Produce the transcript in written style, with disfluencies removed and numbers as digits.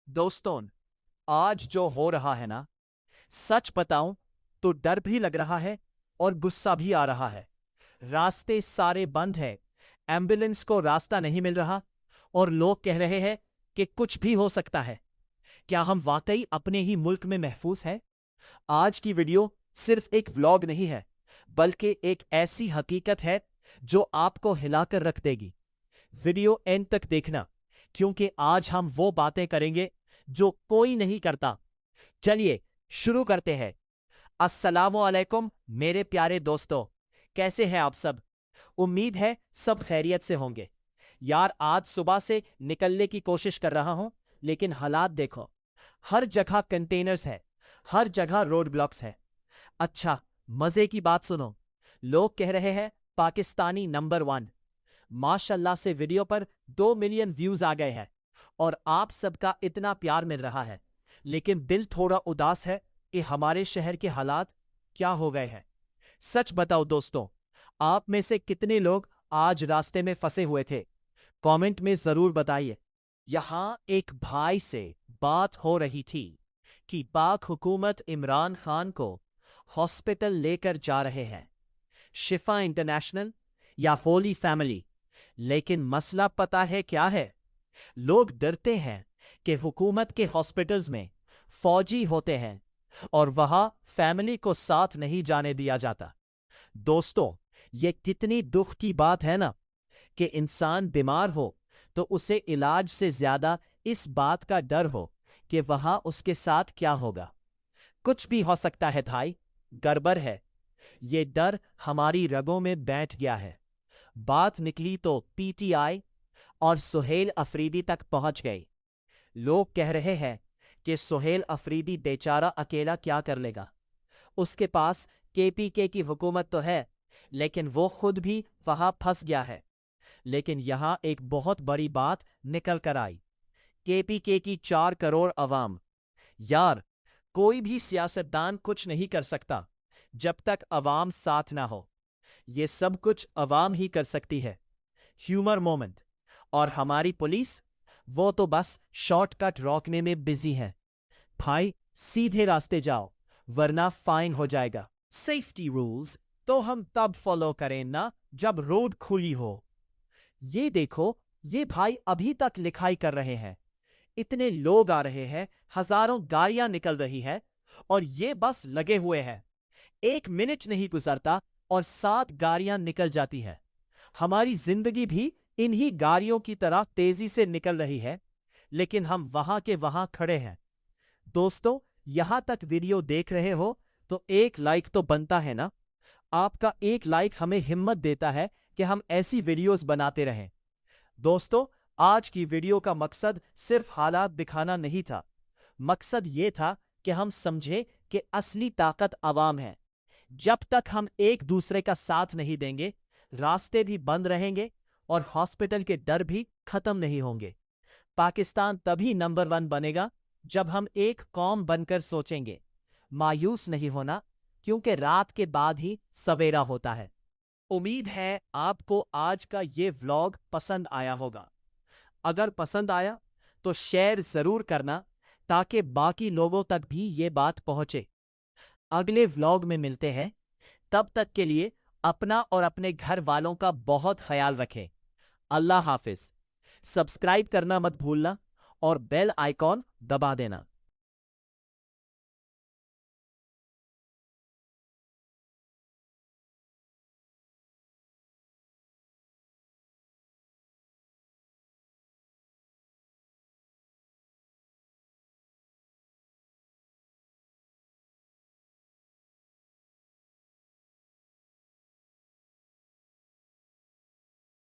दोस्तों, आज जो हो रहा है ना, सच बताऊं तो डर भी लग रहा है और गुस्सा भी आ रहा है। रास्ते सारे बंद हैं, एम्बुलेंस को रास्ता नहीं मिल रहा और लोग कह रहे हैं कि कुछ भी हो सकता है। क्या हम वाकई अपने ही मुल्क में महफूज हैं? आज की वीडियो सिर्फ एक व्लॉग नहीं है, बल्कि एक ऐसी हकीकत है जो आपको हिलाकर रख देगी। वीडियो एंड तक देखना, क्योंकि आज हम वो बातें करेंगे जो कोई नहीं करता। चलिए शुरू करते हैं। अस्सलामु अलैकुम मेरे प्यारे दोस्तों, कैसे हैं आप सब? उम्मीद है सब खैरियत से होंगे। यार, आज सुबह से निकलने की कोशिश कर रहा हूं, लेकिन हालात देखो। हर जगह कंटेनर्स है, हर जगह रोड ब्लॉक्स है। अच्छा, मजे की बात सुनो। लोग कह रहे हैं पाकिस्तानी नंबर 1। माशाल्लाह से वीडियो पर 2 मिलियन व्यूज आ गए हैं और आप सबका इतना प्यार मिल रहा है। लेकिन दिल थोड़ा उदास है कि हमारे शहर के हालात क्या हो गए हैं। सच बताओ दोस्तों, आप में से कितने लोग आज रास्ते में फंसे हुए थे? कमेंट में जरूर बताइए। यहां एक भाई से बात हो रही थी कि पाक हुकूमत इमरान खान को हॉस्पिटल लेकर जा रहे हैं, शिफा इंटरनेशनल या होली फैमिली। लेकिन मसला पता है क्या है? लोग डरते हैं कि हुकूमत के हॉस्पिटल्स में फौजी होते हैं और वहां फैमिली को साथ नहीं जाने दिया जाता। दोस्तों, ये कितनी दुख की बात है ना, कि इंसान बीमार हो तो उसे इलाज से ज्यादा इस बात का डर हो कि वहां उसके साथ क्या होगा। कुछ भी हो सकता है भाई, गड़बड़ है। ये डर हमारी रगों में बैठ गया है। बात निकली तो पीटीआई और सुहेल अफरीदी तक पहुंच गई। लोग कह रहे हैं कि सुहेल अफरीदी बेचारा अकेला क्या कर लेगा। उसके पास केपीके की हुकूमत तो है, लेकिन वो खुद भी वहां फंस गया है। लेकिन यहां एक बहुत बड़ी बात निकल कर आई। केपीके की 4 करोड़ अवाम। यार, कोई भी सियासतदान कुछ नहीं कर सकता जब तक अवाम साथ ना हो। ये सब कुछ अवाम ही कर सकती है। Humour moment. और हमारी पुलिस, वो तो बस शॉर्टकट रोकने में बिजी है। भाई, सीधे रास्ते जाओ वरना फाइन हो जाएगा। सेफ्टी रूल्स तो हम तब फॉलो करें ना जब रोड खुली हो। ये देखो, ये भाई अभी तक लिखाई कर रहे हैं। इतने लोग आ रहे हैं, हजारों गाड़ियां निकल रही है और ये बस लगे हुए हैं। 1 मिनट नहीं गुजरता और 7 गाड़ियां निकल जाती है। हमारी जिंदगी भी इन्हीं गाड़ियों की तरह तेजी से निकल रही है, लेकिन हम वहां के वहां खड़े हैं। दोस्तों, यहां तक वीडियो देख रहे हो तो एक लाइक तो बनता है ना। आपका एक लाइक हमें हिम्मत देता है कि हम ऐसी वीडियोस बनाते रहें। दोस्तों, आज की वीडियो का मकसद सिर्फ हालात दिखाना नहीं था। मकसद ये था कि हम समझे कि असली ताकत आवाम है। जब तक हम एक दूसरे का साथ नहीं देंगे, रास्ते भी बंद रहेंगे और हॉस्पिटल के डर भी खत्म नहीं होंगे। पाकिस्तान तभी नंबर 1 बनेगा जब हम एक कौम बनकर सोचेंगे। मायूस नहीं होना, क्योंकि रात के बाद ही सवेरा होता है। उम्मीद है आपको आज का ये व्लॉग पसंद आया होगा। अगर पसंद आया तो शेयर जरूर करना, ताकि बाकी लोगों तक भी ये बात पहुंचे। अगले व्लॉग में मिलते हैं। तब तक के लिए अपना और अपने घर वालों का बहुत ख्याल रखें। अल्लाह हाफिज। सब्सक्राइब करना मत भूलना और बेल आइकॉन दबा देना।